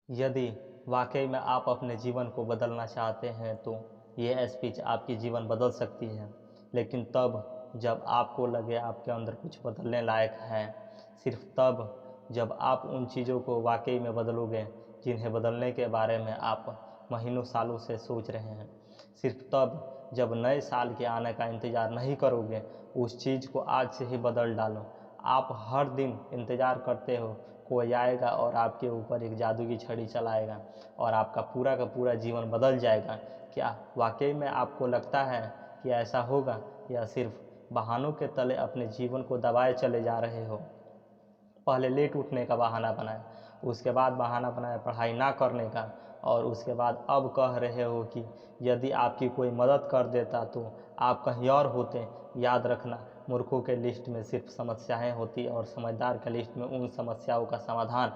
यदि वाकई में आप अपने जीवन को बदलना चाहते हैं तो ये स्पीच आपकी जीवन बदल सकती है, लेकिन तब जब आपको लगे आपके अंदर कुछ बदलने लायक है। सिर्फ तब जब आप उन चीज़ों को वाकई में बदलोगे जिन्हें बदलने के बारे में आप महीनों सालों से सोच रहे हैं। सिर्फ तब जब नए साल के आने का इंतज़ार नहीं करोगे, उस चीज़ को आज से ही बदल डालो। आप हर दिन इंतज़ार करते हो कोई आएगा और आपके ऊपर एक जादू की छड़ी चलाएगा और आपका पूरा का पूरा जीवन बदल जाएगा। क्या वाकई में आपको लगता है कि ऐसा होगा, या सिर्फ बहानों के तले अपने जीवन को दबाए चले जा रहे हो? पहले लेट उठने का बहाना बनाया, उसके बाद बहाना बनाया पढ़ाई ना करने का, और उसके बाद अब कह रहे हो कि यदि आपकी कोई मदद कर देता तो आप कहीं और होते। याद रखना, मूर्खों के लिस्ट में सिर्फ समस्याएं होती और समझदार के लिस्ट में उन समस्याओं का समाधान।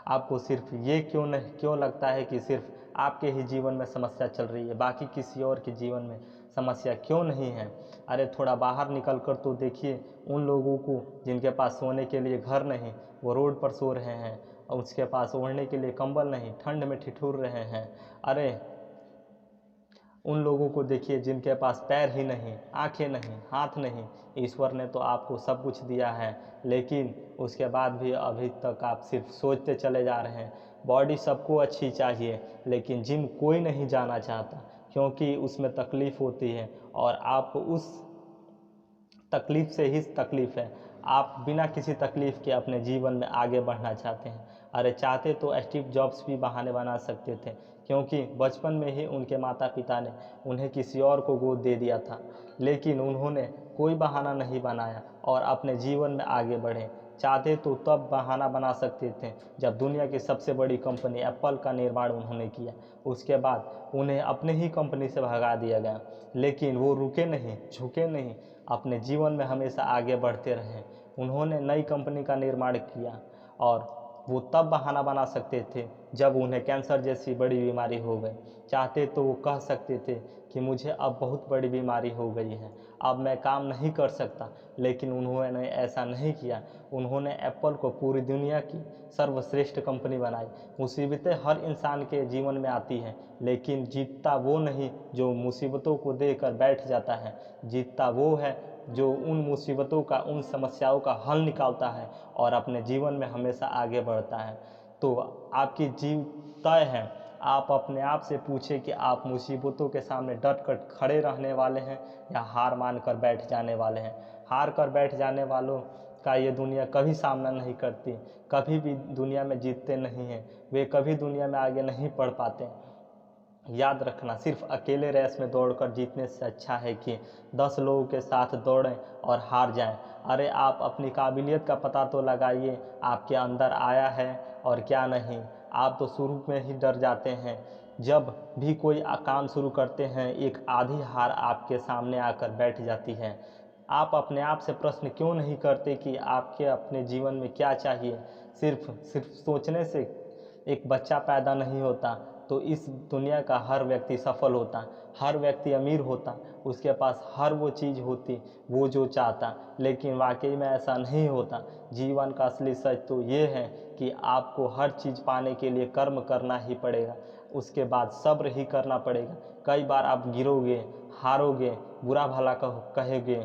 आपको सिर्फ ये क्यों लगता है कि सिर्फ आपके ही जीवन में समस्या चल रही है, बाकी किसी और के जीवन में समस्या क्यों नहीं है? अरे थोड़ा बाहर निकल कर तो देखिए उन लोगों को जिनके पास सोने के लिए घर नहीं, वो रोड पर सो रहे हैं, और उसके पास ओढ़ने के लिए कंबल नहीं, ठंड में ठिठुर रहे हैं। अरे उन लोगों को देखिए जिनके पास पैर ही नहीं, आंखें नहीं, हाथ नहीं। ईश्वर ने तो आपको सब कुछ दिया है, लेकिन उसके बाद भी अभी तक आप सिर्फ सोचते चले जा रहे हैं। बॉडी सबको अच्छी चाहिए, लेकिन जिम कोई नहीं जाना चाहता, क्योंकि उसमें तकलीफ़ होती है और आपको उस तकलीफ़ से ही तकलीफ़ है। आप बिना किसी तकलीफ़ के अपने जीवन में आगे बढ़ना चाहते हैं। अरे चाहते तो स्टीव जॉब्स भी बहाने बना सकते थे, क्योंकि बचपन में ही उनके माता पिता ने उन्हें किसी और को गोद दे दिया था, लेकिन उन्होंने कोई बहाना नहीं बनाया और अपने जीवन में आगे बढ़े। चाहते तो तब बहाना बना सकते थे जब दुनिया की सबसे बड़ी कंपनी एप्पल का निर्माण उन्होंने किया। उसके बाद उन्हें अपने ही कंपनी से भगा दिया गया, लेकिन वो रुके नहीं, झुके नहीं, अपने जीवन में हमेशा आगे बढ़ते रहें। उन्होंने नई कंपनी का निर्माण किया, और वो तब बहाना बना सकते थे जब उन्हें कैंसर जैसी बड़ी बीमारी हो गई। चाहते तो वो कह सकते थे कि मुझे अब बहुत बड़ी बीमारी हो गई है, अब मैं काम नहीं कर सकता, लेकिन उन्होंने ऐसा नहीं किया। उन्होंने एप्पल को पूरी दुनिया की सर्वश्रेष्ठ कंपनी बनाई। मुसीबतें हर इंसान के जीवन में आती हैं, लेकिन जीतता वो नहीं जो मुसीबतों को देकर बैठ जाता है। जीतता वो है जो उन मुसीबतों का, उन समस्याओं का हल निकालता है और अपने जीवन में हमेशा आगे बढ़ता है। तो आपकी जीव तय है। आप अपने आप से पूछें कि आप मुसीबतों के सामने डट कर खड़े रहने वाले हैं या हार मान कर बैठ जाने वाले हैं। हार कर बैठ जाने वालों का ये दुनिया कभी सामना नहीं करती, कभी भी दुनिया में जीतते नहीं हैं, वे कभी दुनिया में आगे नहीं बढ़ पाते। याद रखना, सिर्फ अकेले रेस में दौड़कर जीतने से अच्छा है कि 10 लोगों के साथ दौड़ें और हार जाएं। अरे आप अपनी काबिलियत का पता तो लगाइए, आपके अंदर आया है और क्या नहीं। आप तो शुरू में ही डर जाते हैं। जब भी कोई काम शुरू करते हैं, एक आधी हार आपके सामने आकर बैठ जाती है। आप अपने आप से प्रश्न क्यों नहीं करते कि आपके अपने जीवन में क्या चाहिए? सिर्फ सिर्फ सोचने से एक बच्चा पैदा नहीं होता, तो इस दुनिया का हर व्यक्ति सफल होता, हर व्यक्ति अमीर होता, उसके पास हर वो चीज़ होती वो जो चाहता, लेकिन वाकई में ऐसा नहीं होता। जीवन का असली सच तो ये है कि आपको हर चीज़ पाने के लिए कर्म करना ही पड़ेगा, उसके बाद सब्र ही करना पड़ेगा। कई बार आप गिरोगे, हारोगे, बुरा भला कहेंगे,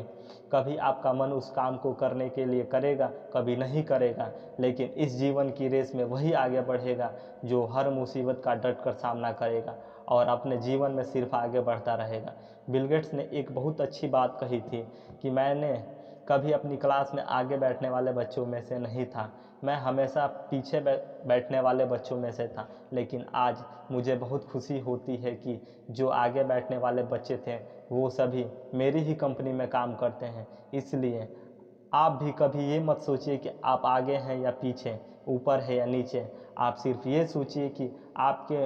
कभी आपका मन उस काम को करने के लिए करेगा, कभी नहीं करेगा, लेकिन इस जीवन की रेस में वही आगे बढ़ेगा जो हर मुसीबत का डट कर सामना करेगा और अपने जीवन में सिर्फ आगे बढ़ता रहेगा। बिल गेट्स ने एक बहुत अच्छी बात कही थी कि मैंने कभी अपनी क्लास में आगे बैठने वाले बच्चों में से नहीं था, मैं हमेशा पीछे बैठने वाले बच्चों में से था, लेकिन आज मुझे बहुत खुशी होती है कि जो आगे बैठने वाले बच्चे थे वो सभी मेरी ही कंपनी में काम करते हैं। इसलिए आप भी कभी ये मत सोचिए कि आप आगे हैं या पीछे, ऊपर है या नीचे। आप सिर्फ ये सोचिए कि आपके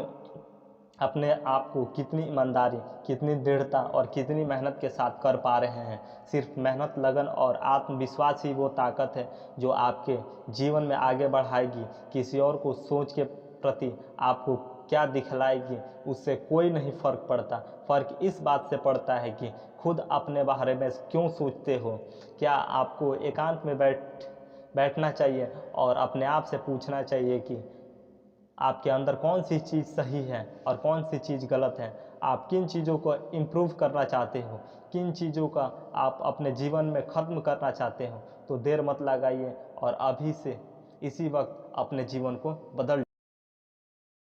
अपने आप को कितनी ईमानदारी, कितनी दृढ़ता और कितनी मेहनत के साथ कर पा रहे हैं। सिर्फ मेहनत, लगन और आत्मविश्वास ही वो ताकत है जो आपके जीवन में आगे बढ़ाएगी। किसी और को सोच के प्रति आपको क्या दिखलाएगी, उससे कोई नहीं फ़र्क पड़ता। फ़र्क इस बात से पड़ता है कि खुद अपने बारे में क्यों सोचते हो। क्या आपको एकांत में बैठना चाहिए और अपने आप से पूछना चाहिए कि आपके अंदर कौन सी चीज़ सही है और कौन सी चीज़ गलत है, आप किन चीज़ों को इम्प्रूव करना चाहते हो, किन चीज़ों का आप अपने जीवन में ख़त्म करना चाहते हो। तो देर मत लगाइए और अभी से इसी वक्त अपने जीवन को बदल